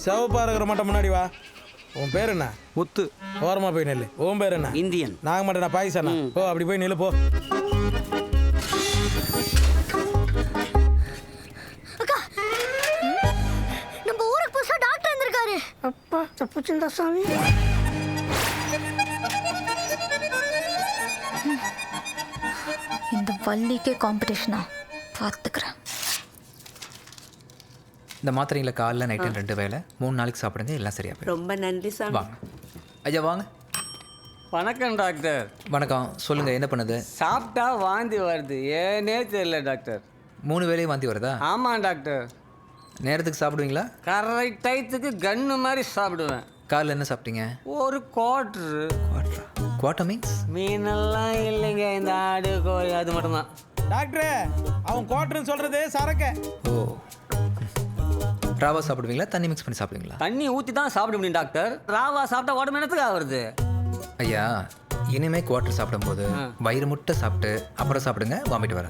சிவப்பா இருக்கிற மட்டும் முன்னாடி வா. உன் பேர் என்ன? முத்து. ஓரமாக போய் நெல்லு. உன் பேர் என்ன? இந்தியன். நாங்கள் மட்டும் நான் பாகிஸ்தானா? ஓ அப்படி போய் நெல்லு போ. நம்ம ஊருக்கு புதுசா டாக்டர் வந்திருக்காரு. அப்பா தப்புச்சுடா சாமி. இந்த வள்ளிக்கே காம்படிஷனா பார்த்துக்கிறேன். இந்த மாத்திரைங்களை காலைல நைட்டு 2 வேளை 3 நாளைக்கு சாப்பிடுங்க, எல்லாம் சரியா போயிடும். ரொம்ப நன்றி சாமி. வாங்க ஐயா வாங்க. வணக்கம் டாக்டர். வணக்கம். சொல்லுங்கள், என்ன பண்ணுது? சாப்பிட்டா வாந்தி வருது, ஏனே தெரியல டாக்டர். 3 வேளையும் வாந்தி வருதா? ஆமாம் டாக்டர். நேரத்துக்கு சாப்பிடுவீங்களா? கரெக்ட் டயத்துக்கு கன்று மாதிரி சாப்பிடுவேன். காலைல என்ன சாப்பிட்டீங்க? ஒரு குவாட்ரு. Quarter means? மீனெல்லாம் இல்லைங்க, இந்த ஆடு கோழி அது மட்டும்தான். டாக்டரே, அவன் குவார்டர்னு சொல்றது சரக்கு. ஓ, ராவா சாப்பிடுவீங்களா, தண்ணி மிக்ஸ் பண்ணி சாப்பிடுவீங்களா? தண்ணி ஊற்றி தான் சாப்பிட முடியும் டாக்டர். ராவா சாப்பிட்டா உடம்பு என்னத்துக்கு ஆகுறது? ஐயா, இனிமேல் குவார்டர் சாப்பிடும்போது வயிறு முட்டை சாப்பிட்டு அப்புறம் சாப்பிடுங்க, வாமிட்டு வர.